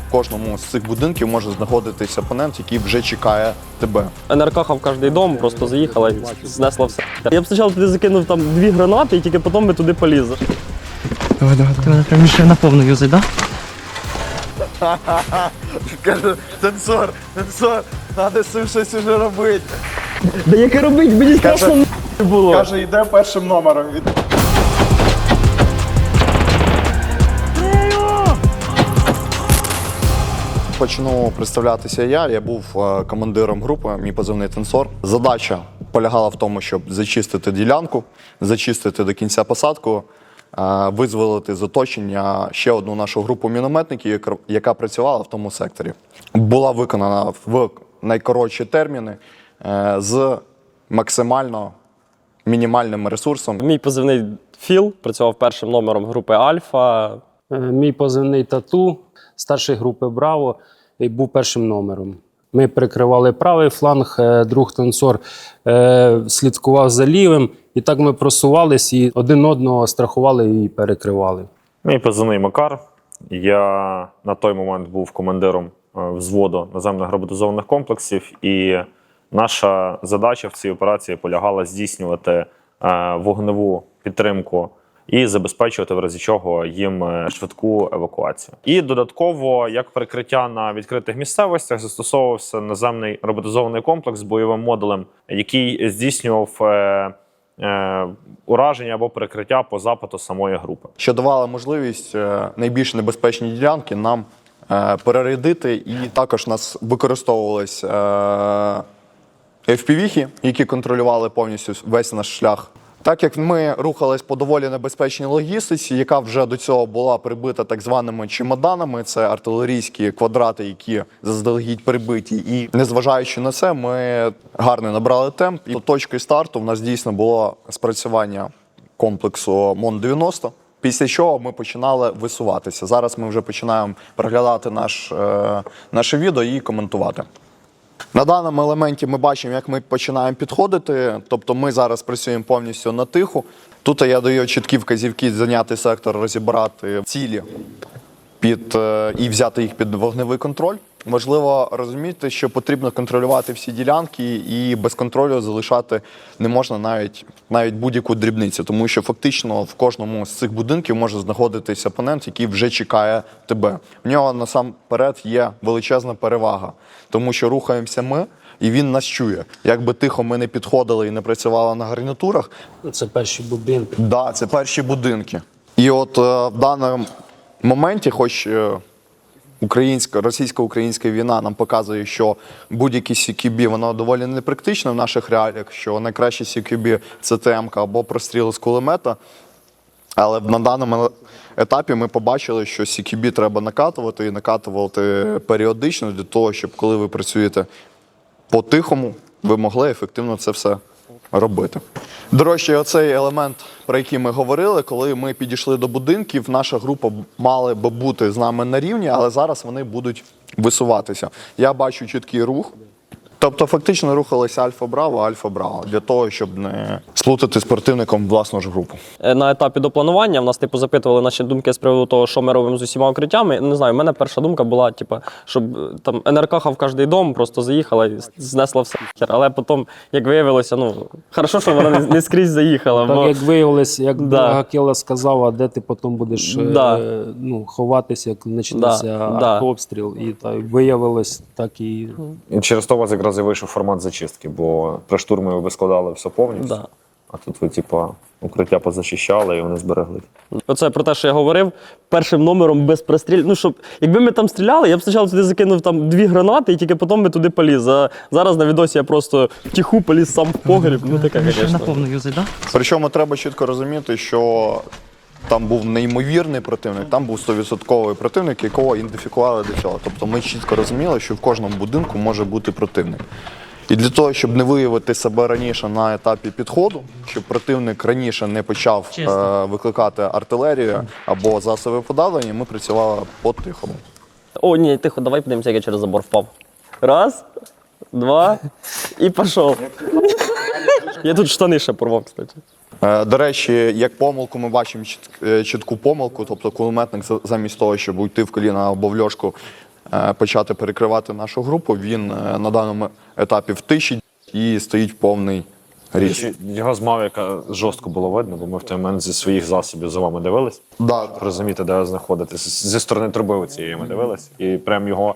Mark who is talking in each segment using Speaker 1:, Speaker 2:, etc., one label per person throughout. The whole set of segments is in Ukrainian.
Speaker 1: В кожному з цих будинків може знаходитись опонент, який вже чекає тебе.
Speaker 2: НРК в кожен дом, просто заїхала і знесла все. Я б спочатку туди закинув там 2 гранати, і тільки потім ми туди полізли.
Speaker 3: Давай, ти мене прям ще на повну юзай, да?
Speaker 1: Каже, танцор, треба з цим щось уже робити.
Speaker 2: Да яке робить? Мені страшно було.
Speaker 1: Каже, йде першим номером. Почну представлятися я був командиром групи, мій позивний танцор. Задача полягала в тому, щоб зачистити ділянку, зачистити до кінця посадку, визволити з оточення ще одну нашу групу мінометників, яка працювала в тому секторі. Була виконана в найкоротші терміни з максимально мінімальним ресурсом.
Speaker 2: Мій позивний Філ, працював першим номером групи Альфа.
Speaker 4: Мій позивний Тату, старший групи Браво, і був першим номером. Ми прикривали правий фланг, друг танцор слідкував за лівим, і так ми просувались і один одного страхували і перекривали.
Speaker 5: Мій позивний Макар. Я на той момент був командиром взводу наземних роботизованих комплексів, і наша задача в цій операції полягала здійснювати вогневу підтримку і забезпечувати в разі чого їм швидку евакуацію. І додатково, як прикриття на відкритих місцевостях, застосовувався наземний роботизований комплекс з бойовим модулем, який здійснював ураження або прикриття по запиту самої групи.
Speaker 1: Що давало можливість найбільш небезпечні ділянки нам перерядити, і також у нас використовувались FPV-хи, які контролювали повністю весь наш шлях. Так як ми рухались по доволі небезпечній логістиці, яка вже до цього була прибита так званими чемоданами, це артилерійські квадрати, які заздалегідь прибиті. І незважаючи на це, ми гарно набрали темп. І точкою старту в нас дійсно було спрацювання комплексу МОН-90. Після чого ми починали висуватися. Зараз ми вже починаємо переглядати наше відео і коментувати. На даному елементі ми бачимо, як ми починаємо підходити, тобто ми зараз працюємо повністю на тиху. Тут я даю чіткі вказівки зайняти сектор, розібрати цілі і взяти їх під вогневий контроль. Важливо розуміти, що потрібно контролювати всі ділянки і без контролю залишати не можна навіть будь-яку дрібницю, тому що фактично в кожному з цих будинків може знаходитись опонент, який вже чекає тебе. В нього насамперед є величезна перевага, тому що рухаємося ми, і він нас чує. Якби тихо ми не підходили і не працювали на гарнітурах.
Speaker 4: Це перші будинки.
Speaker 1: Так, це перші будинки. І от в даному моменті, хоч російсько-українська війна нам показує, що будь-які CQB, воно доволі непрактичне в наших реаліях, що найкраще CQB – це ТМ або простріл з кулемета. Але на даному етапі ми побачили, що CQB треба накатувати і накатувати періодично для того, щоб коли ви працюєте по-тихому, ви могли ефективно це все робити. До речі, оцей елемент, про який ми говорили, коли ми підійшли до будинків, наша група мала би бути з нами на рівні, але зараз вони будуть висуватися. Я бачу чіткий рух. Тобто фактично рухалися Альфа-Браво, для того, щоб не сплутати з противником власну ж групу.
Speaker 2: На етапі до планування в нас запитували наші думки з приводу того, що ми робимо з усіма укриттями. Не знаю, в мене перша думка була, щоб там НРК в кожен дом, просто заїхала і знесла все. Але потім, як виявилося, хорошо, що вона не скрізь заїхала.
Speaker 4: Так, як виявилось, як Гакела сказав, а де ти потім будеш ховатися, як почнеться обстріл. І так виявилось так і...
Speaker 5: І через то у вас якраз і вийшов формат зачистки, бо при штурмі ви складали все повністю, а тут ви, укриття позачищали і вони зберегли.
Speaker 2: Оце про те, що я говорив, першим номером без прострілів. Якби ми там стріляли, я б спочатку туди закинув 2 гранати і тільки потім ми туди поліз. А зараз на відосі я просто втіху поліз сам в погріб.
Speaker 3: Ще на повну юзай, да?
Speaker 1: Причому треба чітко розуміти, що там був неймовірний противник, там був 100% противник, якого ідентифікували до цього. Тобто ми чітко розуміли, що в кожному будинку може бути противник. І для того, щоб не виявити себе раніше на етапі підходу, щоб противник раніше не почав викликати артилерію або засоби подавлення, ми працювали по-тихому.
Speaker 2: О, ні, тихо, давай подивимося, як я через забор впав. Раз, два, і пішов. Я тут штани ще порвав, кстати.
Speaker 1: До речі, як помилку ми бачимо чітку помилку, тобто кулеметник замість того, щоб уйти в коліна або в льошку, почати перекривати нашу групу, він на даному етапі втищить і стоїть повний ріст.
Speaker 5: Його з Мавіка жорстко було видно, бо ми в той момент зі своїх засобів за вами дивились.
Speaker 1: Да.
Speaker 5: Розумієте, де ви знаходитесь. Зі сторони труби цієї ми дивились. І прям його,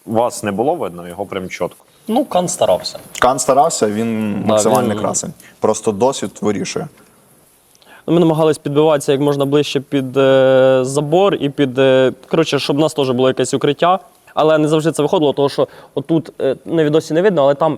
Speaker 5: вас не було видно, його прям чітко.
Speaker 2: Ну, Кан старався.
Speaker 1: Кан старався, він максимально
Speaker 2: він-
Speaker 1: красень. Просто досвід вирішує.
Speaker 2: Ми намагались підбиватися як можна ближче під забор і під. Коротше, щоб у нас теж було якесь укриття. Але не завжди це виходило, тому що отут на відосі не видно, але там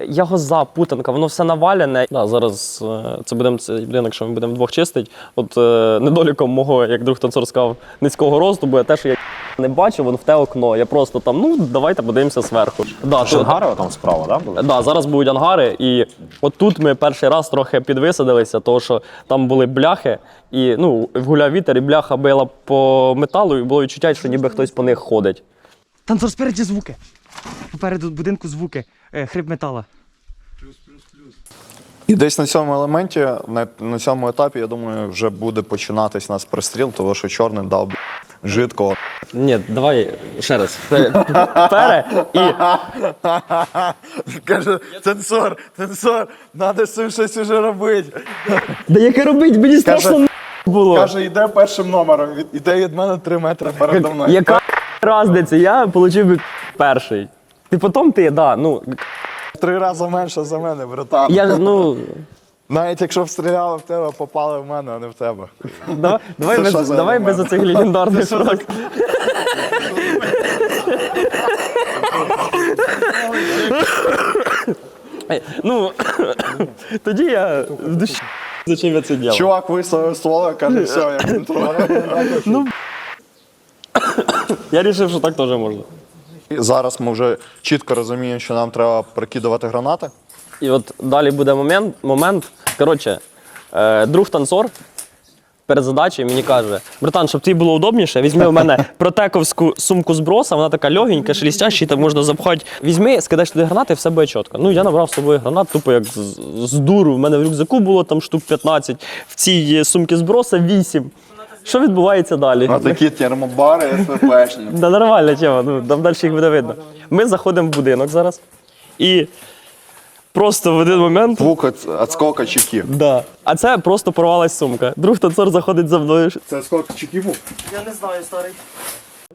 Speaker 2: ягоза, путанка, воно все навалене. Да, зараз це будемо цей будинок, що ми будемо вдвох чистити. От недоліком мого, як друг танцор сказав, низького росту буде те, що я не бачу, вон в те окно. Я просто там, ну давайте подивимося зверху. Да,
Speaker 5: Шангари там справа, так? Були?
Speaker 2: Да, зараз будуть ангари, і отут ми перший раз трохи підвисадилися, тому що там були бляхи, і ну, гуляв вітер, і бляха била по металу, і було відчуття, що ніби хтось по них ходить.
Speaker 3: Танцор, спереді звуки. Попереду будинку звуки. Хрип метала.
Speaker 1: І десь на цьому елементі, на цьому етапі, я думаю, вже буде починатись нас пристріл, тому що чорний дав жидкого.
Speaker 2: Ні, давай ще раз. Пере і
Speaker 1: Каже, танцор, треба з цим щось уже робити.
Speaker 2: да яке робить? Мені страшно було.
Speaker 1: Каже, йде першим номером, іде від мене 3 метри передо мною.
Speaker 2: Яка разниця? Я отримав перший. Ти потім ти, да, ну
Speaker 1: 3 рази менше за мене, братан.
Speaker 2: я ну.
Speaker 1: Навіть якщо б стріляли в тебе, попали в мене, а не в тебе.
Speaker 2: Давай
Speaker 1: Це
Speaker 2: без,
Speaker 1: що за
Speaker 2: давай
Speaker 1: елемент?
Speaker 2: без оцих легендарних фраз. Ну, тоді я в душі. Зачем я це діяв?
Speaker 1: Чувак висловив ствола, каже, все, я контролюю.
Speaker 2: Я вирішив, що так теж можна.
Speaker 1: Зараз ми вже чітко розуміємо, що нам треба прикидувати гранати.
Speaker 2: І от далі буде момент. Коротше, друг танцор перед задачею мені каже: братан, щоб тобі було удобніше, візьми у мене протековську сумку зброса, вона така легенька, шелестяща, там можна запхати. Візьми, скидаєш туди гранати, і все буде чітко. Ну, я набрав з собою гранат, тупо як з дуру. У мене в рюкзаку було там штук 15, в цій сумці зброса 8. Що відбувається далі?
Speaker 1: А такі термобари СВПшні.
Speaker 2: Да нормальна тема, ну там далі їх буде видно. Ми заходимо в будинок зараз. І просто в один момент.
Speaker 1: Звук від скока чеків.
Speaker 2: Да. А це просто порвалась сумка. Друг танцор заходить за мною.
Speaker 1: Це скока чеків?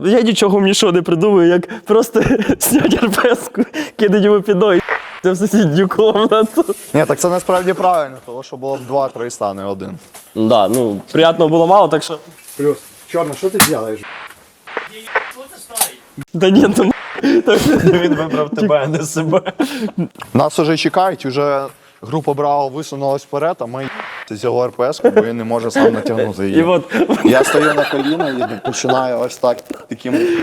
Speaker 2: Я нічого нічого не придумаю, як просто зняти РПС-ку, кидати йому під ноги, це в сусідню комнату.
Speaker 1: Ні, так це насправді правильно, тому що було б 2-3 стане один.
Speaker 2: Да, ну, приємного було мало, так що.
Speaker 1: Плюс, чорно, що ти робиш?
Speaker 2: Да ні, ну
Speaker 5: Він вибрав тебе, а не себе.
Speaker 1: Нас уже чекають, вже група Браво висунулась вперед, а ми з його РПС-ку, бо він не може сам натягнути її.
Speaker 2: і от
Speaker 1: Я стою на коліна і починаю ось так таким її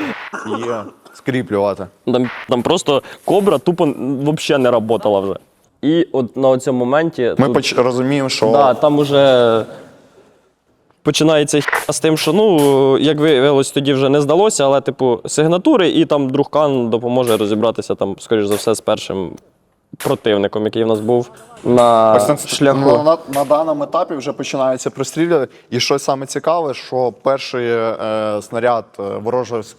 Speaker 1: скріплювати.
Speaker 2: там просто кобра тупо взагалі не працювала вже. І от на цьому моменті.
Speaker 1: Ми
Speaker 2: тут,
Speaker 1: розуміємо, що
Speaker 2: да, там уже починається з тим, що, ну, як виявилось, тоді вже не здалося, але, типу, сигнатури, і там друг Кан допоможе розібратися, там, скоріш за все, з першим противником, який в нас був на
Speaker 1: ось
Speaker 2: шляху.
Speaker 1: на даному етапі вже починаються пристріли. І що саме цікаве, що перший снаряд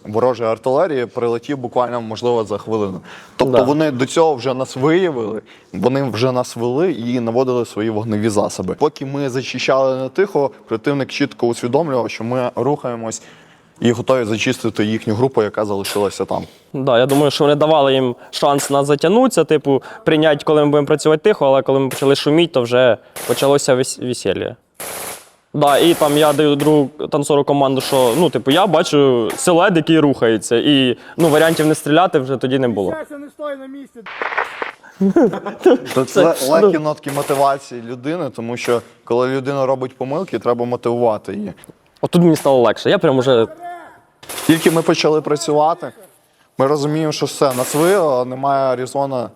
Speaker 1: ворожої артилерії прилетів буквально, можливо, за хвилину. Тобто
Speaker 2: Да.
Speaker 1: вони до цього вже нас виявили, вони вже нас вели і наводили свої вогневі засоби. Поки ми зачищали не тихо, противник чітко усвідомлював, що ми рухаємось і готові зачистити їхню групу, яка залишилася там.
Speaker 2: Да, я думаю, що вони давали їм шанс нас затягнутися, типу, прийняти, коли ми будемо працювати тихо, але коли ми почали шуміти, то вже почалося весілля. Да, і там я даю другу танцору команду, що, ну, типу, я бачу силует, який рухається, і, ну, варіантів не стріляти вже тоді не було.
Speaker 1: Це легкі нотки мотивації людини, тому що коли людина робить помилки, треба мотивувати її.
Speaker 2: Отут мені стало легше, я прям уже.
Speaker 1: Тільки ми почали працювати, ми розуміємо, що все, нас виявило, немає резону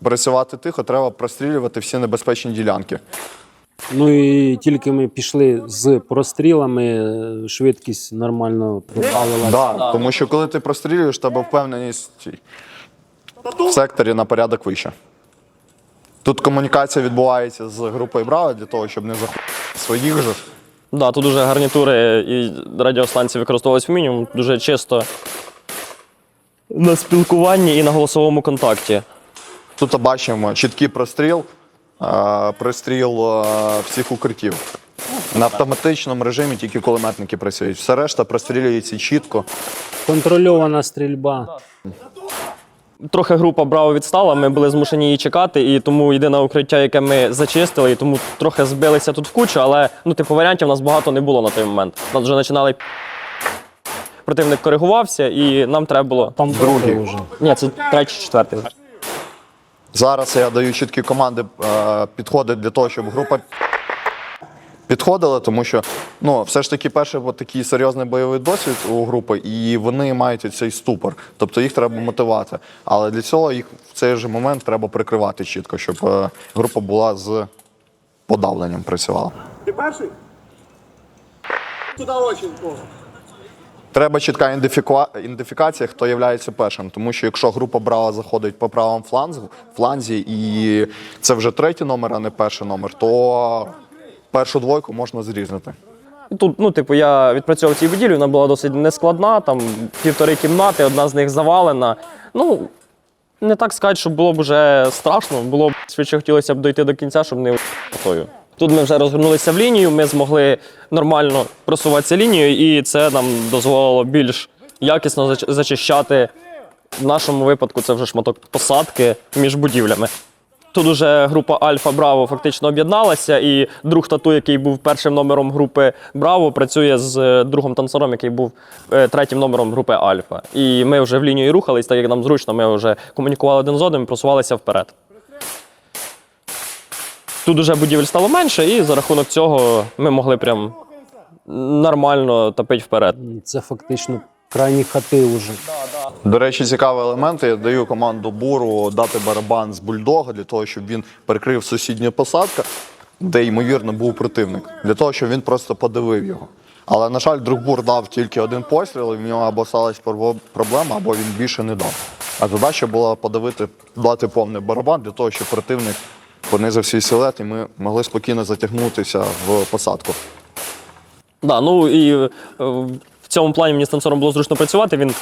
Speaker 1: працювати тихо, треба прострілювати всі небезпечні ділянки.
Speaker 4: Ну і тільки ми пішли з прострілами, швидкість нормально прибавила.
Speaker 1: Да, тому що коли ти прострілюєш, тебе впевненість в секторі на порядок вища. Тут комунікація відбувається з групою Браво для того, щоб не заходити своїх же.
Speaker 2: Да, тут дуже гарнітури і радіостанції використовувалися в мінімум, дуже чисто на спілкуванні і на голосовому контакті.
Speaker 1: Тут бачимо чіткий простріл, пристріл всіх укриттів. На автоматичному режимі тільки кулеметники працюють. Все решта прострілюється чітко.
Speaker 4: Контрольована стрільба.
Speaker 2: Трохи група Браво відстала, ми були змушені її чекати, і тому єдине укриття, яке ми зачистили, і тому трохи збилися тут в кучу, але варіантів у нас багато не було на той момент. Нас вже починали противник коригувався, і нам треба було.
Speaker 4: Там другий вже.
Speaker 2: Ні, це третій, четвертий.
Speaker 1: Зараз я даю чіткі команди підходи для того, щоб група підходила, тому що все ж таки перший такий серйозний бойовий досвід у групи, і вони мають цей ступор. Тобто їх треба мотивувати. Але для цього їх в цей же момент треба прикривати чітко, щоб група була з подавленням працювала.
Speaker 6: Ти перший? Туди очі.
Speaker 1: Треба чітка ідентифікація, хто є першим. Тому що якщо група Браво заходить по правому фланзі, і це вже третій номер, а не перший номер, то першу двойку можна зрізати.
Speaker 2: Тут, я відпрацьовував цій будівлі, вона була досить нескладна, там 1,5 кімнати, одна з них завалена. Не так сказати, що було б вже страшно, було б швидше хотілося б дойти до кінця, щоб не готою. Тут ми вже розгорнулися в лінію, ми змогли нормально просуватися лінією, і це нам дозволило більш якісно зачищати. В нашому випадку це вже шматок посадки між будівлями. Тут уже група Альфа Браво фактично об'єдналася, і друг Тату, який був першим номером групи Браво, працює з другом танцором, який був третім номером групи Альфа. І ми вже в лінію рухались, так як нам зручно, ми вже комунікували один з одним і просувалися вперед. Тут уже будівель стало менше, і за рахунок цього ми могли прям нормально топити вперед.
Speaker 4: Це фактично крайні хати вже.
Speaker 1: До речі, цікавий елемент. Я даю команду Буру дати барабан з бульдога для того, щоб він перекрив сусідню посадку, де, ймовірно, був противник. Для того, щоб він просто подивив його. Але, на жаль, друг Бур дав тільки один постріл, і в нього або сталася проблема, або він більше не дав. А задача була подавити, дати повний барабан для того, щоб противник понизив свій силует, і ми могли спокійно затягнутися в посадку.
Speaker 2: В цьому плані мені з танцором було зручно працювати, він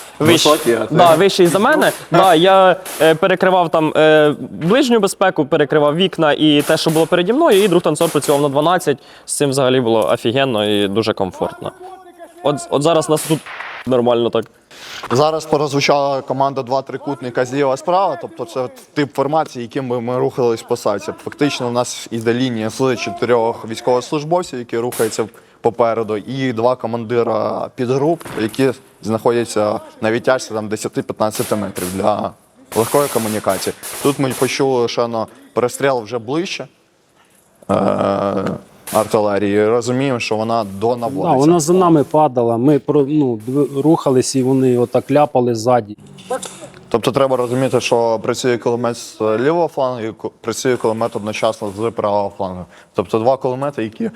Speaker 2: вищий за мене. Я перекривав там ближню безпеку, перекривав вікна і те, що було переді мною, і друг танцор працював на 12. З цим взагалі було офігенно і дуже комфортно. От зараз нас тут нормально так.
Speaker 1: Зараз прозвучала команда 2 трикутника зліва-справа, тобто це тип формації, яким би ми рухались по посадці. Фактично у нас іде лінія з 4 військовослужбовців, які рухаються попереду, і 2 командира підгруп, які знаходяться на відтяжці 10-15 метрів для легкої комунікації. Тут ми почули, що перестріл вже ближче артилерії, розуміємо, що вона донаводиться.
Speaker 4: Вона за нами падала, ми рухались і вони отак ляпали ззаді.
Speaker 1: Тобто треба розуміти, що працює кулемет з лівого флангу і працює кулемет одночасно з правого флангу. Тобто 2 кулемети, які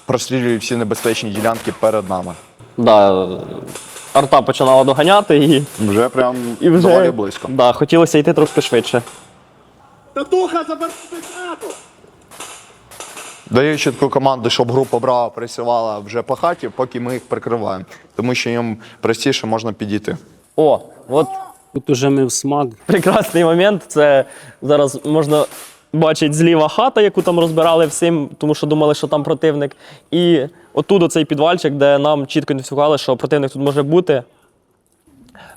Speaker 1: прострілюють всі небезпечні ділянки перед нами.
Speaker 2: Арта починала доганяти і
Speaker 1: Вже прям
Speaker 2: вже
Speaker 1: доволі близько.
Speaker 2: хотілося йти трошки швидше.
Speaker 6: Татуха, забери хату!
Speaker 1: Даю чітку команду, щоб група Браво працювала вже по хаті, поки ми їх прикриваємо. Тому що їм простіше можна підійти.
Speaker 2: От
Speaker 4: Тут уже ми в смак.
Speaker 2: прекрасний момент. Це зараз можна бачити зліва хата, яку там розбирали всім, тому що думали, що там противник. І отут оцей підвальчик, де нам чітко ідентифікували, що противник тут може бути.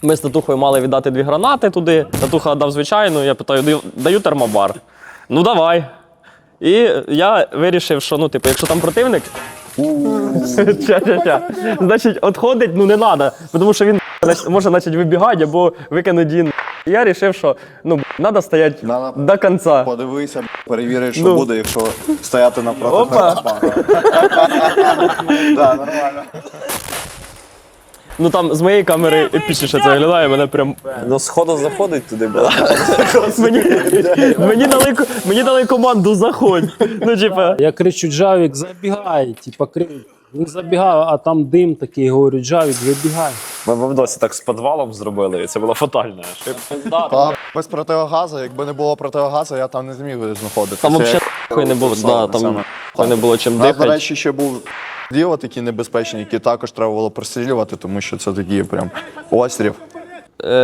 Speaker 2: Ми з Татухою мали віддати 2 гранати туди. Татуха дав звичайну, я питаю, даю термобар. Ну давай. І я вирішив, що якщо там противник, значить, відходить не треба, тому що він може почати вибігати або викинути дін. Я вирішив, що треба стояти до кінця.
Speaker 1: Подивися, перевіри, що буде, якщо стояти напроти термобара. Так, нормально.
Speaker 2: Там з моєї камери епічніше це виглядає, мене прям...
Speaker 7: Сходу заходить туди, бо
Speaker 2: Мені дали команду «заходь».
Speaker 4: Я кричу: Джавік, забігай, крив. Він забігав, а там дим такий, говорю, Джавід, вибігай.
Speaker 5: Ми в Авдосі так з підвалом зробили, і це була фатальна ошибка.
Speaker 1: Та без противогазу, якби не було противогазу, я там не зміг би знаходитися.
Speaker 2: Там взагалі хуй не було, да, там хуй не було чим
Speaker 1: У нас, до
Speaker 2: дихати.
Speaker 1: речі, ще був діло такі небезпечні, які також треба було прострілювати, тому що це такий прям острів.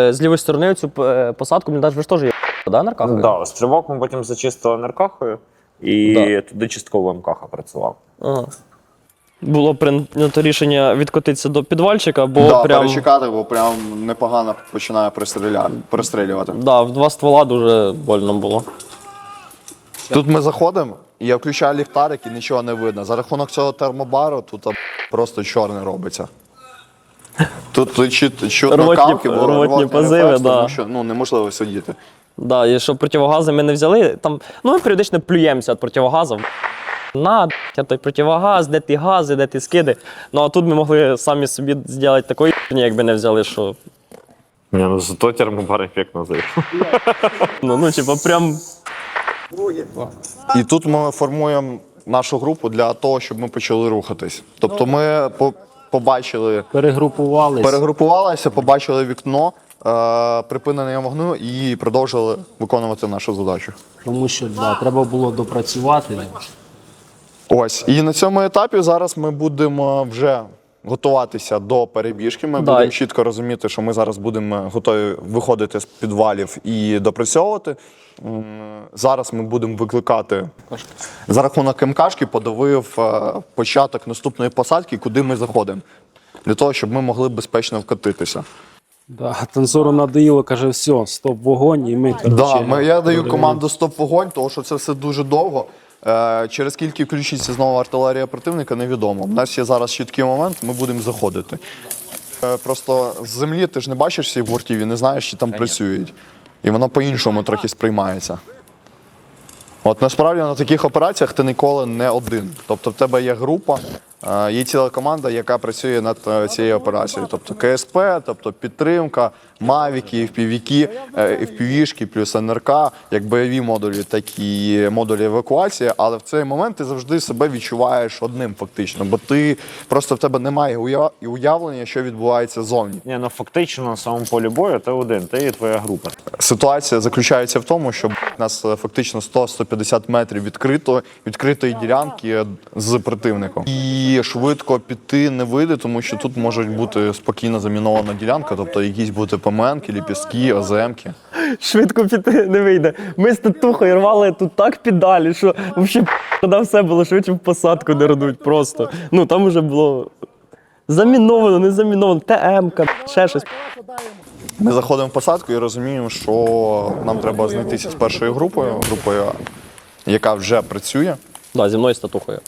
Speaker 2: З лівої сторони цю посадку, бліндаж, ви ж теж є, да, Наркахою?
Speaker 5: Да, стрибок ми потім зачистили Неркахою, і
Speaker 2: Да.
Speaker 5: туди частково МКХ працював.
Speaker 2: Ага. Було прийнято рішення відкотитися до підвальчика, бо
Speaker 1: Да,
Speaker 2: прям
Speaker 1: перечекати, бо прям непогано починає пристрілювати.
Speaker 2: да, в два ствола дуже больно було.
Speaker 1: Тут ми заходимо, і я включаю ліхтарик і нічого не видно. За рахунок цього термобару тут просто чорне робиться. Тут чутно
Speaker 2: Рвотні-
Speaker 1: кавки, бо
Speaker 2: рвотні
Speaker 1: рвотний
Speaker 2: позиви,
Speaker 1: рефлекс,
Speaker 2: да.
Speaker 1: тому що неможливо сидіти.
Speaker 2: Да, і щоб противогази ми не взяли, там, ну ми періодично плюємося від противогазів. Той противогаз, де ті гази, де ті скиди. Ну а тут ми могли самі собі зробити такої херні, якби не взяли, що.
Speaker 5: Ні, ну зато термобар ефектно зайшов.
Speaker 2: Ну, типа, прям.
Speaker 1: І тут ми формуємо нашу групу для того, щоб ми почали рухатись. Тобто ми побачили, перегрупувалися, побачили вікно, припинення вогню і продовжили виконувати нашу задачу.
Speaker 4: Тому що да, треба було допрацювати.
Speaker 1: Ось. І на цьому етапі зараз ми будемо вже готуватися до перебіжки. Ми
Speaker 2: Да.
Speaker 1: будемо чітко розуміти, що ми зараз будемо готові виходити з підвалів і допрацьовувати. Зараз ми будемо викликати за рахунок МКшки, подавив початок наступної посадки, куди ми заходимо, для того, щоб ми могли безпечно вкотитися.
Speaker 4: Да, танцору надоїло, каже, все, стоп, вогонь, і ми,
Speaker 1: Да, я даю команду «Стоп-вогонь», тому що це все дуже довго. Через скільки включиться знову артилерія противника, невідомо. У нас є зараз чіткий момент, ми будемо заходити. Просто з землі ти ж не бачиш всіх бортів і не знаєш, чи там працюють. І воно по-іншому трохи сприймається. От насправді на таких операціях ти ніколи не один. Тобто в тебе є група, є ціла команда, яка працює над цією операцією. Тобто КСП, тобто підтримка, мавіки, FPV-ки, FPV-шки, плюс НРК, як бойові модулі, так і модулі евакуації. Але в цей момент ти завжди себе відчуваєш одним фактично, бо ти просто в тебе немає уявлення, що відбувається ззовні.
Speaker 5: Ні, ну фактично на самому полі бою ти один, ти і твоя група.
Speaker 1: Ситуація заключається в тому, що у нас фактично 100-150 метрів відкритої ділянки з противником. І швидко піти не вийде, тому що тут може бути спокійно замінована ділянка, тобто якісь бути ПМНки, ліпістки, ОЗМки.
Speaker 2: Швидко піти не вийде. Ми з татухою рвали тут так піддалі, що взагалі коли все було швидше в посадку не рвуть просто. Ну там вже було заміновано, не заміновано, ТМ-ка, ще щось.
Speaker 1: Ми заходимо в посадку і розуміємо, що нам треба знайтися з першою групою, яка вже працює.
Speaker 2: Да, зі мною з татухою.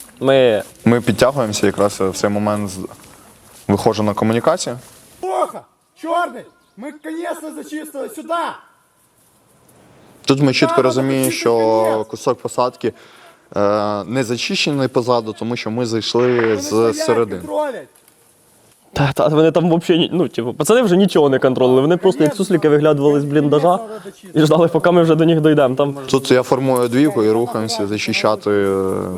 Speaker 1: Ми підтягуємося, якраз в цей момент виходжу на комунікацію.
Speaker 6: Плохо! Черный! Мы конечно зачистили сюда!
Speaker 1: Тут ми чітко розуміємо, що кусок посадки не зачищений позаду, тому що ми зайшли з середини.
Speaker 2: Та вони там взагалі, ну, типу, пацани вже нічого не контролювали. Вони просто як суслики виглядували з бліндажа і ждали, поки ми вже до них дійдемо. Там...
Speaker 1: Тут я формую двійку і рухаємося зачищати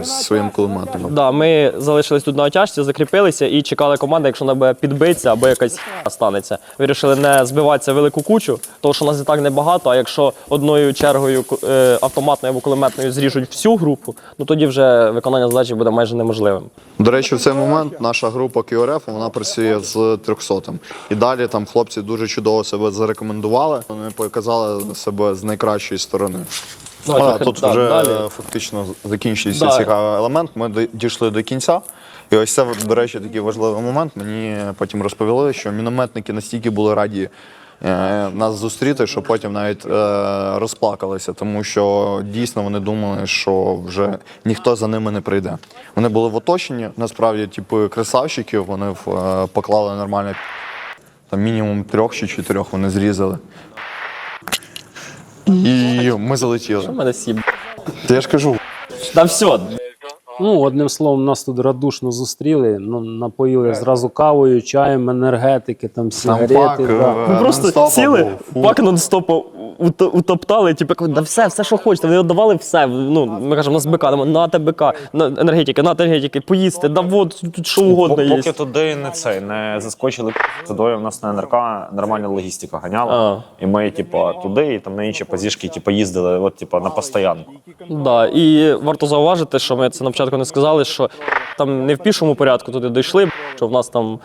Speaker 1: своїм кулеметником.
Speaker 2: Да, ми залишились тут на отяжці, закріпилися і чекали команди, якщо вона буде підбитися або якась х**а станеться. Вирішили не збиватися в велику кучу, тому що нас і так небагато, а якщо одною чергою автоматною або кулеметною зріжуть всю групу, ну тоді вже виконання задачі буде майже неможливим.
Speaker 1: До речі, в цей момент наша група КРФ, вона працює з 300-м. І далі там хлопці дуже чудово себе зарекомендували, вони показали себе з найкращої сторони. Тут вже фактично закінчується цікавий елемент, ми дійшли до кінця. І ось це, до речі, такий важливий момент. Мені потім розповіли, що мінометники настільки були раді нас зустріти, що потім навіть розплакалися, тому що дійсно вони думали, що вже ніхто за ними не прийде. Вони були в оточенні, насправді, типу красавчиків, вони поклали нормально, там мінімум 3 чи 4 вони зрізали. І ми залетіли.
Speaker 2: Що в мене сіб?
Speaker 1: Я ж кажу.
Speaker 2: Та все.
Speaker 4: Ну, одним словом, нас тут радушно зустріли, ну, напоїли зразу кавою, чаєм, енергетики, там сигарети.
Speaker 1: пак,
Speaker 4: да.
Speaker 2: Ми просто
Speaker 1: нон-стопа
Speaker 2: сіли,
Speaker 1: був, фу.
Speaker 2: пак нон-стопа утоптали, типу, кажуть, да все, що хочете, вони давали все. Ну, ми кажемо, у нас БК, на БК, на енергетики, поїсти, да вот, тут що угодно є.
Speaker 5: Поки туди не заскочили туди, у нас на НРК нормальна логістика ганяла. І ми, типу, туди, і там на інші позішки, типу, їздили, от, типу, на постоянку.
Speaker 2: Да, і варто зауважити, що ми це на початку не сказали, що там не в пішому порядку туди дійшли, що в нас там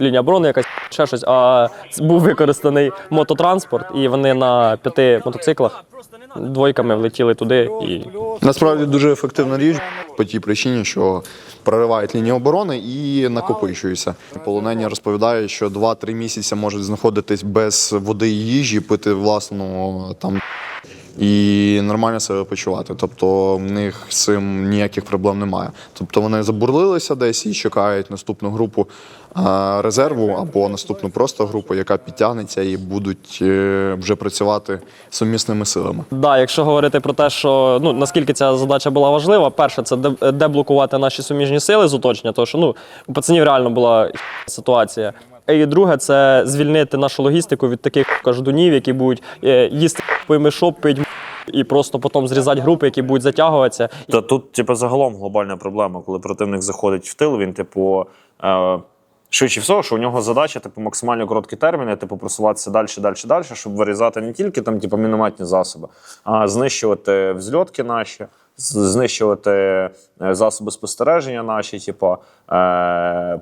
Speaker 2: лінія оборони якась, ще щось, а був використаний мототранспорт, і вони на 5 мотоциклах двойками влетіли туди. І
Speaker 1: Насправді дуже ефективна річ по тій причині, що проривають лінію оборони і накопичуються. Полонені розповідають, що 2-3 місяці можуть знаходитись без води і їжі, пити власну там і нормально себе почувати. Тобто в них з цим ніяких проблем немає. Тобто вони забурлилися десь і чекають наступну групу резерву або наступну просто групу, яка підтягнеться і будуть вже працювати сумісними силами.
Speaker 2: да, якщо говорити про те, що ну наскільки ця задача була важлива, перше це деблокувати наші суміжні сили з оточення, тому що ну у пацанів реально була ситуація. І друге, це звільнити нашу логістику від таких каждунів, які будуть їсти поймешоп, пить і просто потім зрізати групи, які будуть затягуватися.
Speaker 5: Та тут, типу, загалом глобальна проблема, коли противник заходить в тил, він, типу, швидше всього, що у нього задача, типу, максимально короткі терміни, типу, просуватися далі, щоб вирізати не тільки там, типу, мінометні засоби, а знищувати взльотки наші, знищувати засоби спостереження наші, типу,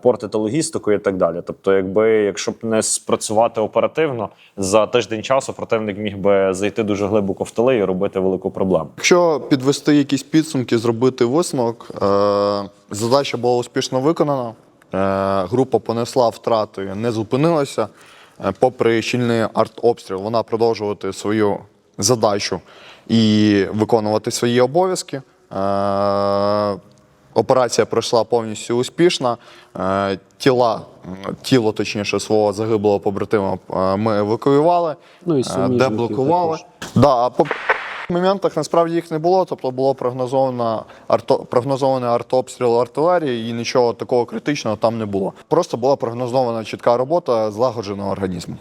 Speaker 5: портити логістику і так далі. Тобто, якщо б не спрацювати оперативно, за тиждень часу противник міг би зайти дуже глибоко в тили і робити велику проблему.
Speaker 1: Якщо підвести якісь підсумки, зробити висновок, задача була успішно виконана, група понесла втрати, не зупинилася. Попри щільний артобстріл, вона продовжувати свою задачу і виконувати свої обов'язки. Операція пройшла повністю успішно. Тіло, точніше, свого загиблого побратима ми евакуювали,
Speaker 4: Ну, і суміжників
Speaker 1: деблокували.
Speaker 4: також.
Speaker 1: Да, а по моментах насправді їх не було, тобто було прогнозований артобстріл артилерії і нічого такого критичного там не було. Просто була прогнозована чітка робота злагодженого організму.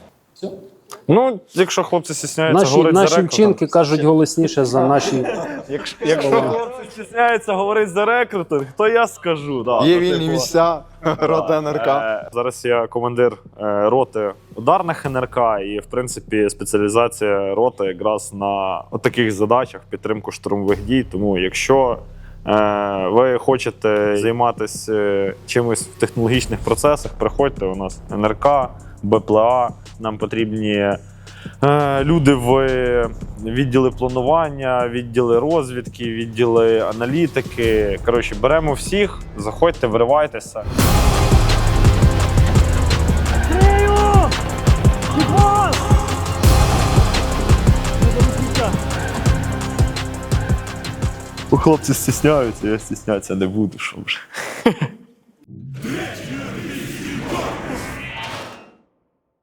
Speaker 5: Ну, якщо хлопці стісняються говорити за
Speaker 4: Наші
Speaker 5: рекрутом.
Speaker 4: вчинки кажуть голосніше за наші.
Speaker 5: Якщо хлопці стісняються говорити за рекрутинг, то я скажу. Да,
Speaker 1: Є
Speaker 5: то,
Speaker 1: вільні
Speaker 5: типу,
Speaker 1: місця, рота НРК.
Speaker 5: Зараз я командир роти ударних НРК, і в принципі спеціалізація роти якраз на таких задачах, підтримку штурмових дій. Тому якщо ви хочете займатися чимось в технологічних процесах, приходьте, у нас НРК, БПЛА, нам потрібні люди в відділи планування, відділи розвідки, відділи аналітики. Коротше, беремо всіх, заходьте, виривайтеся. Хлопці стісняються, я стіснятися не буду, що вже.